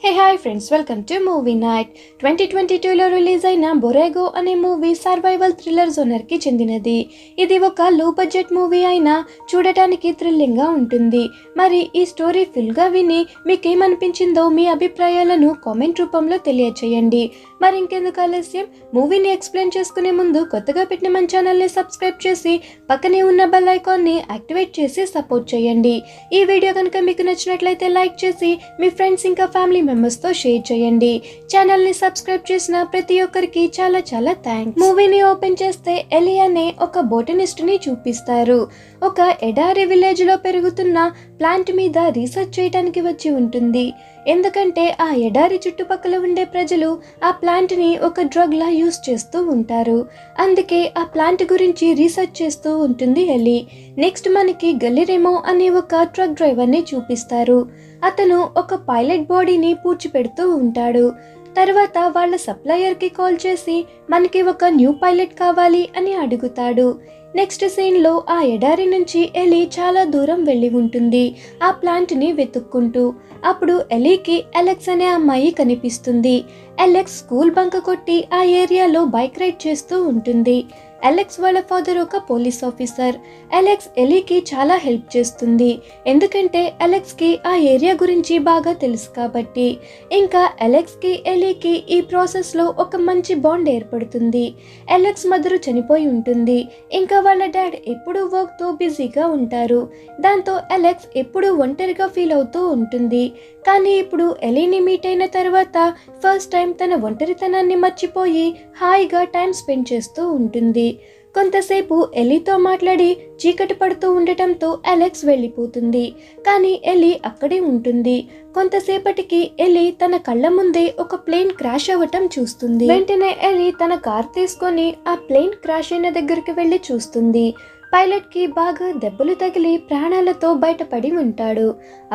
Hey hi friends, welcome to movie night. 2022లో release అయిన Borrego అనే మూవీ సర్వైవల్ థ్రిల్లర్ జోనర్కి చెందినది. ఇది ఒక లో బడ్జెట్ మూవీ అయినా చూడటానికి థ్రిల్లింగ్గా ఉంటుంది. మరి ఈ స్టోరీ ఫుల్గా విని మీకేమనిపించిందో మీ అభిప్రాయాలను కామెంట్ రూపంలో తెలియచేయండి. మరి ఇంకెందుకు ఆలస్యం, మూవీని ఎక్స్ప్లెయిన్ చేసుకునే ముందు కొత్తగా పెట్టిన మన ఛానల్ని సబ్స్క్రైబ్ చేసి పక్కనే ఉన్న బెల్ ఐకాన్ని యాక్టివేట్ చేసి సపోర్ట్ చేయండి. ఈ వీడియో కనుక మీకు నచ్చినట్లయితే లైక్ చేసి మీ ఫ్రెండ్స్ ఇంకా ఫ్యామిలీ మెంబర్స్తో షేర్ చేయండి. ఛానల్ని సబ్స్క్రైబ్ చేసిన ప్రతి ఒక్కరికి చాలా చాలా థ్యాంక్స్. మూవీని ఓపెన్ చేస్తే ఎలి అనే ఒక బోటనిస్ట్ని చూపిస్తారు. ఒక ఎడారి విలేజ్లో పెరుగుతున్న ప్లాంట్ మీద రీసెర్చ్ చేయడానికి వచ్చి ఉంటుంది. ఎందుకంటే ఆ ఎడారి చుట్టుపక్కల ఉండే ప్రజలు ఆ ప్లాంట్ని ఒక డ్రగ్లా యూస్ చేస్తూ ఉంటారు. అందుకే ఆ ప్లాంట్ గురించి రీసెర్చ్ చేస్తూ ఉంటుంది ఎలి. నెక్స్ట్ మనకి గల్లిరెమో అనే ఒక ట్రక్ డ్రైవర్ని చూపిస్తారు. అతను ఒక పైలట్ బాడీని పూడ్చిపెడుతూ ఉంటాడు. తర్వాత వాళ్ళ సప్లయర్కి కాల్ చేసి మనకి ఒక న్యూ పైలట్ కావాలి అని అడుగుతాడు. నెక్స్ట్ సీన్లో ఆ ఎడారి నుంచి ఎలి చాలా దూరం వెళ్ళి ఉంటుంది ఆ ప్లాంట్ని వెతుక్కుంటూ. అప్పుడు ఎలీకి అలెక్స్ అనే అమ్మాయి కనిపిస్తుంది. అలెక్స్ స్కూల్ బంక్ కొట్టి ఆ ఏరియాలో బైక్ రైడ్ చేస్తూ ఉంటుంది. అలెక్స్ వాళ్ళ ఫాదర్ ఒక పోలీస్ ఆఫీసర్. అలెక్స్ ఎలీకి చాలా హెల్ప్ చేస్తుంది, ఎందుకంటే అలెక్స్కి ఆ ఏరియా గురించి బాగా తెలుసు కాబట్టి. ఇంకా అలెక్స్కి ఎలీకి ఈ ప్రాసెస్లో ఒక మంచి బాండ్ ఏర్పడుతుంది. అలెక్స్ మదరు చనిపోయి ఉంటుంది. ఇంకా వాళ్ళ డాడ్ ఎప్పుడూ వర్క్తో బిజీగా ఉంటారు. దాంతో అలెక్స్ ఎప్పుడూ ఒంటరిగా ఫీల్ అవుతూ ఉంటుంది. కానీ ఇప్పుడు ఎలీని మీట్ అయిన తర్వాత ఫస్ట్ టైం తన ఒంటరితనాన్ని మర్చిపోయి హాయిగా టైం స్పెండ్ చేస్తూ ఉంటుంది. కొంతసేపు ఎలీతో మాట్లాడి చీకటి పడుతూ ఉండటంతో అలెక్స్ వెళ్ళిపోతుంది. కానీ ఎలి అక్కడే ఉంటుంది. కొంతసేపటికి ఎలి తన కళ్ళ ముందే ఒక ప్లేన్ క్రాష్ అవ్వటం చూస్తుంది. వెంటనే ఎలి తన కార్ తీసుకొని ఆ ప్లేన్ క్రాష్ అయిన దగ్గరికి వెళ్ళి చూస్తుంది. పైలట్కి బాగా దెబ్బలు తగిలి ప్రాణాలతో బయటపడి ఉంటాడు.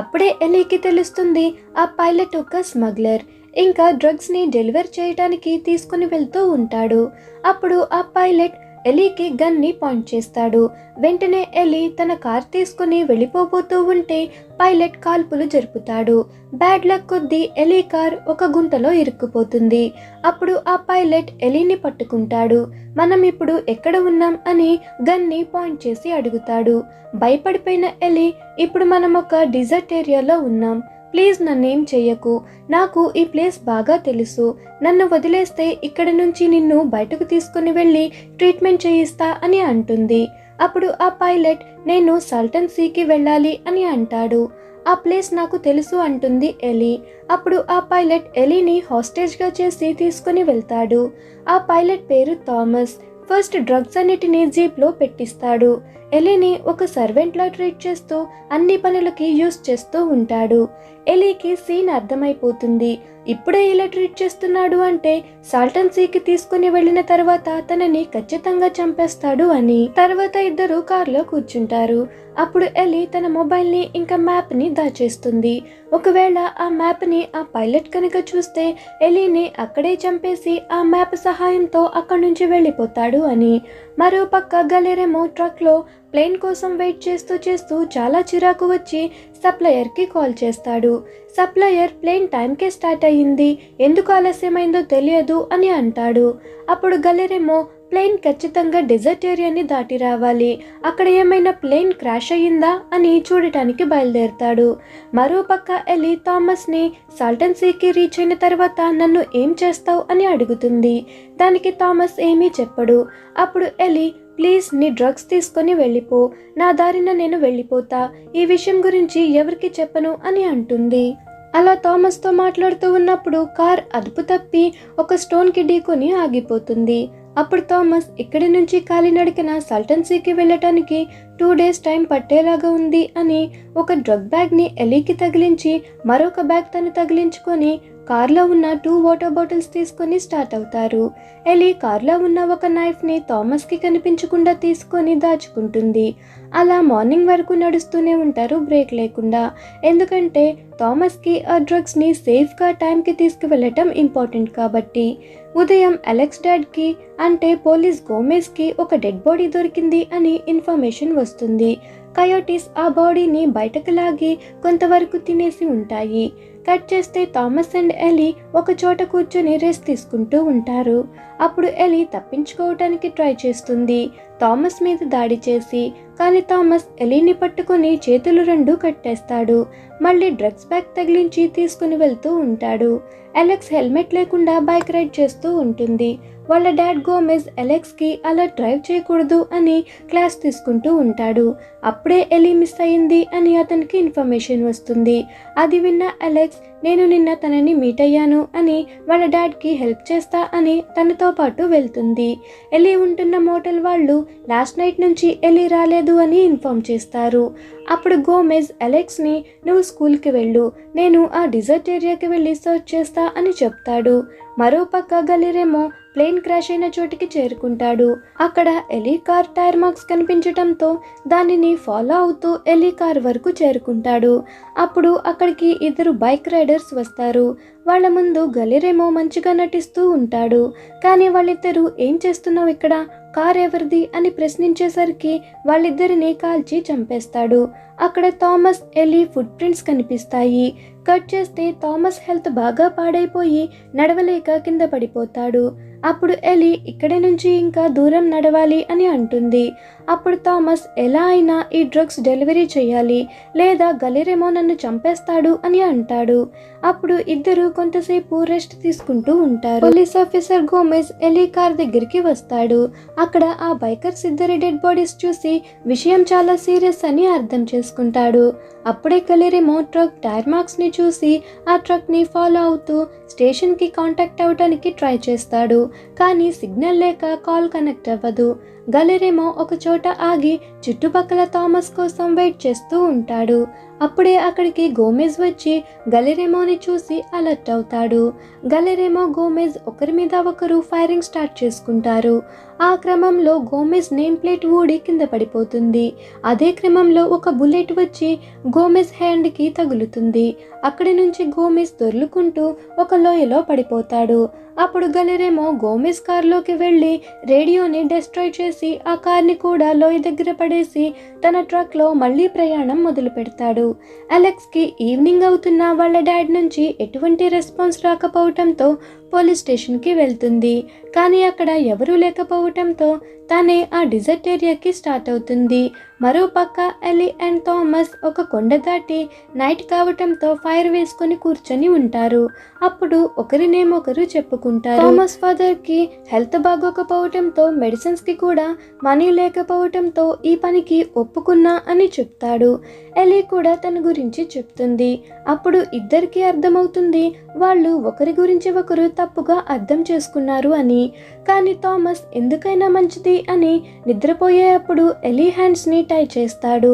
అప్పుడే ఎలీకి తెలుస్తుంది ఆ పైలట్ ఒక స్మగ్లర్. ఇంకా డ్రగ్స్ని డెలివర్ చేయడానికి తీసుకుని వెళ్తూ ఉంటాడు. అప్పుడు ఆ పైలట్ ఎలీకి గన్ని పాయింట్ చేస్తాడు. వెంటనే ఎలి తన కార్ తీసుకుని వెళ్ళిపోబోతూ ఉంటే పైలట్ కాల్పులు జరుపుతాడు. బ్యాడ్ లక్ కొద్దీ ఎలి కార్ ఒక గుంటలో ఇరుక్కుపోతుంది. అప్పుడు ఆ పైలట్ ఎలీని పట్టుకుంటాడు. మనం ఇప్పుడు ఎక్కడ ఉన్నాం అని గన్ని పాయింట్ చేసి అడుగుతాడు. భయపడిపోయిన ఎలి, ఇప్పుడు మనం ఒక డిజర్ట్ ఏరియాలో ఉన్నాం, ప్లీజ్ నన్నేం చెయ్యకు, నాకు ఈ ప్లేస్ బాగా తెలుసు, నన్ను వదిలేస్తే ఇక్కడ నుంచి నిన్ను బయటకు తీసుకుని వెళ్ళి ట్రీట్మెంట్ చేయిస్తా అని అంటుంది. అప్పుడు ఆ పైలట్, నేను సాల్టన్ సీకి వెళ్ళాలి అని అంటాడు. ఆ ప్లేస్ నాకు తెలుసు అంటుంది ఎలి. అప్పుడు ఆ పైలట్ ఎలీని హాస్టేజ్గా చేసి తీసుకుని వెళ్తాడు. ఆ పైలట్ పేరు థామస్. ఫస్ట్ డ్రగ్స్ అన్నిటినీ జీప్లో పెట్టిస్తాడు. ఎలీని ఒక సర్వెంట్లా ట్రీట్ చేస్తూ అన్ని పనులకి యూస్ చేస్తూ ఉంటాడు. ఎలీకి సీన్ అర్థమైపోతుంది. ఇప్పుడే ఇలా ట్రీట్ చేస్తున్నాడు అంటే సాల్టన్ సీకి తీసుకుని వెళ్ళిన తర్వాత తనని ఖచ్చితంగా చంపేస్తాడు అని. తర్వాత ఇద్దరు కార్లో కూర్చుంటారు. అప్పుడు ఎలి తన మొబైల్ని ఇంకా మ్యాప్ని దాచేస్తుంది. ఒకవేళ ఆ మ్యాప్ని ఆ పైలట్ కనుక చూస్తే ఎలీని అక్కడే చంపేసి ఆ మ్యాప్ సహాయంతో అక్కడి నుంచి వెళ్ళిపోతాడు అని. మరో పక్క గలెరెమో ట్రక్లో ప్లేన్ కోసం వెయిట్ చేస్తూ చేస్తూ చాలా చిరాకు వచ్చి సప్లయర్కి కాల్ చేస్తాడు. సప్లయర్, ప్లేన్ టైంకే స్టార్ట్ అయ్యింది, ఎందుకు ఆలస్యమైందో తెలియదు అని అంటాడు. అప్పుడు గలెరెమో, ప్లేన్ ఖచ్చితంగా డెజర్ట్ ఏరియాని దాటి రావాలి, అక్కడ ఏమైనా ప్లేన్ క్రాష్ అయ్యిందా అని చూడటానికి బయలుదేరుతాడు. మరోపక్క ఎలి థామస్ని సాల్టన్ సీకి రీచ్ అయిన తర్వాత నన్ను ఏం చేస్తావు అని అడుగుతుంది. దానికి థామస్ ఏమీ చెప్పడు. అప్పుడు ఎలి, ప్లీజ్ నీ డ్రగ్స్ తీసుకొని వెళ్ళిపో, నా దారిన నేను వెళ్ళిపోతా, ఈ విషయం గురించి ఎవరికి చెప్పను అని అంటుంది. అలా థామస్తో మాట్లాడుతూ ఉన్నప్పుడు కార్ అదుపు తప్పి ఒక స్టోన్కి ఢీకొని ఆగిపోతుంది. అప్పుడు థామస్, ఇక్కడి నుంచి కాలినడకన సాల్టన్ సీకి వెళ్ళటానికి 2 days టైం పట్టేలాగా ఉంది అని ఒక డ్రగ్ బ్యాగ్ని ఎలీకి తగిలించి మరొక బ్యాగ్ తను తగిలించుకొని కార్లో ఉన్న 2 వాటర్ బాటిల్స్ తీసుకొని స్టార్ట్ అవుతారు. ఎలి కార్లో ఉన్న ఒక నైఫ్ని థామస్కి కనిపించకుండా తీసుకొని దాచుకుంటుంది. అలా మార్నింగ్ వరకు నడుస్తూనే ఉంటారు బ్రేక్ లేకుండా. ఎందుకంటే థామస్కి ఆ డ్రగ్స్ని సేఫ్గా టైంకి తీసుకువెళ్ళటం ఇంపార్టెంట్ కాబట్టి. ఉదయం అలెక్స్ డాడ్కి అంటే పోలీస్ గోమెజ్కి ఒక డెడ్ బాడీ దొరికింది అని ఇన్ఫర్మేషన్ వస్తుంది. కయోటిస్ ఆ బాడీని బయటకు లాగి కొంతవరకు తినేసి ఉంటాయి. కట్ చేస్తే థామస్ అండ్ ఎలీ ఒక చోట కూర్చొని రెస్ట్ తీసుకుంటూ ఉంటారు. అప్పుడు ఎలీ తప్పించుకోవటానికి ట్రై చేస్తుంది థామస్ మీద దాడి చేసి. కానీ థామస్ ఎలీని పట్టుకొని చేతులు రెండు కట్టేస్తాడు. మళ్ళీ డ్రగ్స్ బ్యాగ్ తగిలించి తీసుకుని వెళ్తూ ఉంటాడు. అలెక్స్ హెల్మెట్ లేకుండా బైక్ రైడ్ చేస్తూ ఉంటుంది. వాళ్ళ డాడ్ గోమెజ్ అలెక్స్కి అలా డ్రైవ్ చేయకూడదు అని క్లాస్ తీసుకుంటూ ఉంటాడు. అప్పుడే ఎలీ మిస్ అయింది అని అతనికి ఇన్ఫర్మేషన్ వస్తుంది. అది విన్న అలెక్స్ నేను నిన్న తనని మీట్ అయ్యాను అని వాళ్ళ డాడ్కి హెల్ప్ చేస్తా అని తనతో పాటు వెళ్తుంది. ఎలీ ఉంటున్న మోటల్ వాళ్ళు లాస్ట్ నైట్ నుంచి ఎలీ రాలేదు అని ఇన్ఫార్మ్ చేస్తారు. అప్పుడు గోమెజ్ అలెక్స్ని నువ్వు స్కూల్కి వెళ్ళు, నేను ఆ డిజర్ట్ ఏరియాకి వెళ్ళి సర్చ్ చేస్తా అని చెప్తాడు. మరోపక్క గలిరేమో ప్లేన్ క్రాష్ అయిన చోటికి చేరుకుంటాడు. అక్కడ ఎలీ కార్ టైర్ మార్క్స్ కనిపించడంతో దానిని ఫాలో అవుతూ ఎలీ కార్ వరకు చేరుకుంటాడు. అప్పుడు అక్కడికి ఇద్దరు బైక్ రైడర్స్ వస్తారు. వాళ్ళ ముందు గలిరేమో మంచిగా నటిస్తూ ఉంటాడు. కానీ వాళ్ళిద్దరూ ఏం చేస్తున్నావు ఇక్కడ, కార్ ఎవరిది అని ప్రశ్నించేసరికి వాళ్ళిద్దరిని కాల్చి చంపేస్తాడు. అక్కడ థామస్ ఎలీ ఫుట్ ప్రింట్స్ కనిపిస్తాయి. కట్ చేస్తే థామస్ హెల్త్ బాగా పాడైపోయి నడవలేక కింద పడిపోతాడు. అప్పుడు ఎలీ ఇక్కడి నుంచి ఇంకా దూరం నడవాలి అని అంటుంది. అప్పుడు థామస్ ఎలా అయినా ఈ డ్రగ్స్ డెలివరీ చేయాలి లేదా గలిరేమో నన్ను చంపేస్తాడు అని అంటాడు. అప్పుడు ఇద్దరు కొంతసేపు రెస్ట్ తీసుకుంటూ ఉంటారు. Police officer Gomez Eli car దగ్గరికి వస్తాడు. అక్కడ ఆ బైకర్స్ ఇద్దరి డెడ్ బాడీస్ చూసి విషయం చాలా సీరియస్ అని అర్థం చేసుకుంటాడు. అప్పుడే గలిరేమో ట్రక్ టైర్ మార్క్స్ ని చూసి ఆ ట్రక్ ని ఫాలో అవుతూ స్టేషన్ కి కాంటాక్ట్ అవ్వడానికి ట్రై చేస్తాడు. కానీ సిగ్నల్ లేక కాల్ కనెక్ట్ అవ్వదు. గలిరేమో ఒక చోట ఆగి చుట్టుపక్కల థామస్ కోసం వెయిట్ చేస్తూ ఉంటాడు. అప్పుడే అక్కడికి గోమెజ్ వచ్చి గలిరేమోని చూసి అలర్ట్ అవుతాడు. గలిరేమో గోమెజ్ ఒకరి మీద ఒకరు ఫైరింగ్ స్టార్ట్ చేసుకుంటారు. ఆ క్రమంలో గోమెజ్ నేమ్ ప్లేట్ ఊడి కింద పడిపోతుంది. అదే క్రమంలో ఒక బుల్లెట్ వచ్చి గోమెజ్ హ్యాండ్కి తగులుతుంది. అక్కడి నుంచి గోమెజ్ దొర్లుకుంటూ ఒక లోయలో పడిపోతాడు. అప్పుడు గలిరేమో గోమెజ్ కార్లోకి వెళ్ళి రేడియోని డిస్ట్రాయ్ చేసి ఆ కార్ని కూడా లోయ దగ్గర పడేసి తన ట్రక్లో మళ్ళీ ప్రయాణం మొదలు పెడతాడు. అలెక్స్కి ఈవినింగ్ అవుతున్న వాళ్ళ డాడ్ నుంచి ఎటువంటి రెస్పాన్స్ రాకపోవటంతో పోలీస్ స్టేషన్కి వెళ్తుంది. కానీ అక్కడ ఎవరూ లేకపోవటంతో తనే ఆ డిజర్ట్ ఏరియాకి స్టార్ట్ అవుతుంది. మరోపక్క ఎలీ అండ్ థామస్ ఒక కొండ దాటి నైట్ కావటంతో ఫైర్ వేసుకొని కూర్చొని ఉంటారు. అప్పుడు ఒకరినేమొకరు చెప్పుకుంటారు. థామస్ ఫాదర్కి హెల్త్ బాగోకపోవటంతో మెడిసిన్స్కి కూడా మనీ లేకపోవటంతో ఈ పనికి ఒప్పుకున్నా అని చెప్తాడు. ఎలీ కూడా తన గురించి చెప్తుంది. అప్పుడు ఇద్దరికి అర్థమవుతుంది వాళ్ళు ఒకరి గురించి ఒకరు తప్పుగా అర్థం చేసుకున్నారు అని. కానీ థామస్ ఎందుకైనా మంచిది అని నిద్రపోయేటప్పుడు ఎలీ హ్యాండ్స్ని టై చేస్తాడు.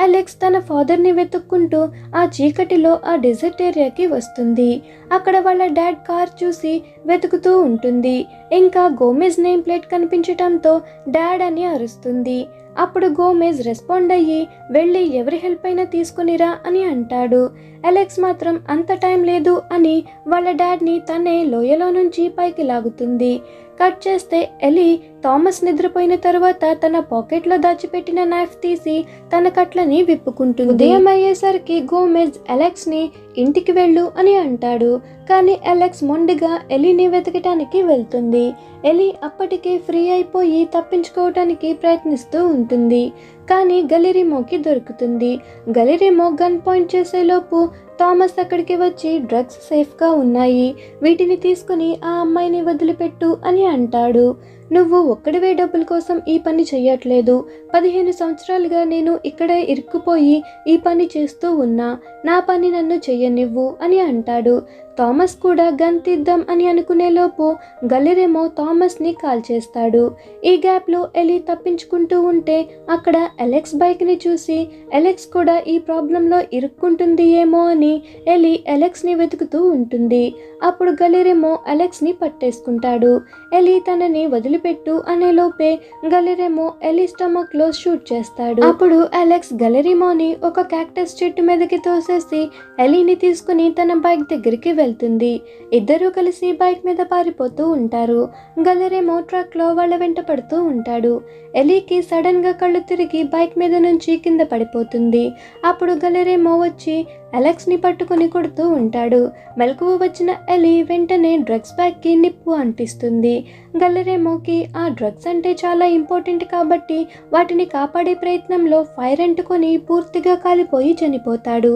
అలెక్స్ తన ఫాదర్ని వెతుక్కుంటూ ఆ చీకటిలో ఆ డెజర్ట్ ఏరియాకి వస్తుంది. అక్కడ వాళ్ళ డాడ్ కార్ చూసి వెతుకుతూ ఉంటుంది. ఇంకా గోమెజ్ నేమ్ ప్లేట్ కనిపించటంతో డాడ్ అని అరుస్తుంది. అప్పుడు గోమెజ్ రెస్పాండ్ అయ్యి వెళ్ళి ఎవరి హెల్ప్ అయినా తీసుకునిరా అని అంటాడు. అలెక్స్ మాత్రం అంత టైం లేదు అని వాళ్ళ డాడ్ని తనే లోయలో నుంచి పైకి లాగుతుంది. కట్ చేస్తే ఎలీ థామస్ నిద్రపోయిన తర్వాత తన పాకెట్లో దాచిపెట్టిన నైఫ్ తీసి తన కట్లని విప్పుకుంటుంది. ఉదయం అయ్యేసరికి గోమెజ్ అలెక్స్ని ఇంటికి వెళ్ళు అని అంటాడు. కానీ అలెక్స్ మొండిగా ఎలీని వెతకటానికి వెళ్తుంది. ఎలీ అప్పటికే ఫ్రీ అయిపోయి తప్పించుకోవటానికి ప్రయత్నిస్తూ ఉంటుంది. కానీ గలిరేమోకి దొరుకుతుంది. గలిరేమో గన్ పాయింట్ చేసేలోపు థామస్ అక్కడికి వచ్చి డ్రగ్స్ సేఫ్గా ఉన్నాయి, వీటిని తీసుకుని ఆ అమ్మాయిని వదిలిపెట్టు అని అంటాడు. నువ్వు ఒక్కడివే డబ్బుల కోసం ఈ పని చెయ్యట్లేదు, 15 సంవత్సరాలుగా నేను ఇక్కడే ఇరుక్కుపోయి ఈ పని చేస్తూ ఉన్నా, నా పని నన్ను చెయ్యనివ్వు అని అంటాడు. థామస్ కూడా గన్ తీద్దాం అని అనుకునేలోపు గలిరేమో థామస్ని కాల్ చేస్తాడు. ఈ గ్యాప్లో ఎలీ తప్పించుకుంటూ ఉంటే అక్కడ అలెక్స్ బైక్ని చూసి అలెక్స్ కూడా ఈ ప్రాబ్లంలో ఇరుక్కుంటుంది ఏమో అని ఎలీ అలెక్స్ని వెతుకుతూ ఉంటుంది. అప్పుడు గలిరేమో అలెక్స్ని పట్టేసుకుంటాడు. ఎలీ తనని వదిలిపెట్టు అనేలోపే గలిరేమో ఎలీ స్టమక్లో షూట్ చేస్తాడు. అప్పుడు అలెక్స్ గలిరేమోని ఒక క్యాక్టస్ చెట్టు మీదకి తోసేసి ఎలీని తీసుకుని తన బైక్ దగ్గరికి వెళ్తుంది. ఇద్దరూ కలిసి బైక్ మీద పారిపోతూ ఉంటారు. గలిరేమో ట్రక్లో వాళ్ళ వెంట పడుతూ ఉంటాడు. ఎలీకి సడన్గా కళ్ళు తిరిగి బైక్ మీద నుంచి కింద పడిపోతుంది. అప్పుడు గలిరేమో వచ్చి అలెక్స్ని పట్టుకుని కొడుతూ ఉంటాడు. మెలకువ వచ్చిన ఎలి వెంటనే డ్రగ్స్ బ్యాగ్కి నిప్పు అంటిస్తుంది. గల్లరేమోకి ఆ డ్రగ్స్ అంటే చాలా ఇంపార్టెంట్ కాబట్టి వాటిని కాపాడే ప్రయత్నంలో ఫైర్ అంటుకొని పూర్తిగా కాలిపోయి చనిపోతాడు.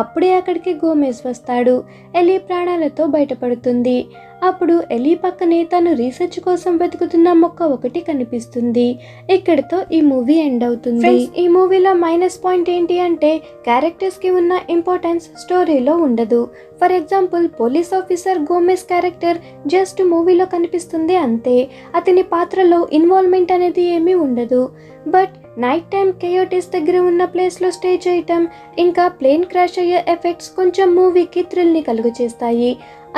అప్పుడే అక్కడికి గోమెజ్ వస్తాడు. ఎలి ప్రాణాలతో బయటపడుతుంది. అప్పుడు ఎలి పక్కనే తను రీసెర్చ్ కోసం వెతుకుతున్న మొక్క ఒకటి కనిపిస్తుంది. ఇక్కడితో ఈ మూవీ ఎండ్ అవుతుంది. ఫ్రెండ్స్, ఈ మూవీలో మైనస్ పాయింట్ ఏంటి అంటే క్యారెక్టర్స్కి ఉన్న ఇంపార్టెన్స్ స్టోరీలో ఉండదు. For example, police officer Gomez character just మూవీలో కనిపిస్తుంది అంతే. అతని పాత్రలో ఇన్వాల్వ్మెంట్ అనేది ఏమీ ఉండదు. బట్ నైట్ టైం కేయోటిస్ దగ్గర ఉన్న ప్లేస్లో స్టే చేయటం, ఇంకా ప్లేన్ క్రాష్ అయ్యే ఎఫెక్ట్స్ కొంచెం మూవీకి థ్రిల్ని కలుగు చేస్తాయి.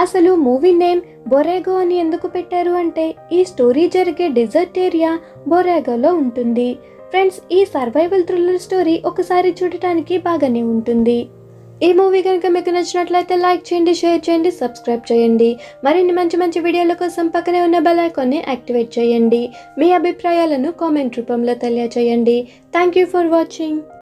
అసలు మూవీ నేమ్ బొరేగో అని ఎందుకు పెట్టారు అంటే ఈ స్టోరీ జరిగే డెజర్ట్ ఏరియా బొరేగోలో ఉంటుంది. ఫ్రెండ్స్, ఈ సర్వైవల్ థ్రిల్లర్ స్టోరీ ఒకసారి చూడటానికి బాగానే ఉంటుంది. ఈ మూవీ కనుక మీకు నచ్చినట్లయితే లైక్ చేయండి, షేర్ చేయండి, సబ్స్క్రైబ్ చేయండి. మరిన్ని మంచి మంచి వీడియోల కోసం పక్కనే ఉన్న బెల్ ఐకాన్ని యాక్టివేట్ చేయండి. మీ అభిప్రాయాలను కామెంట్ రూపంలో తెలియచేయండి. Thank you for watching.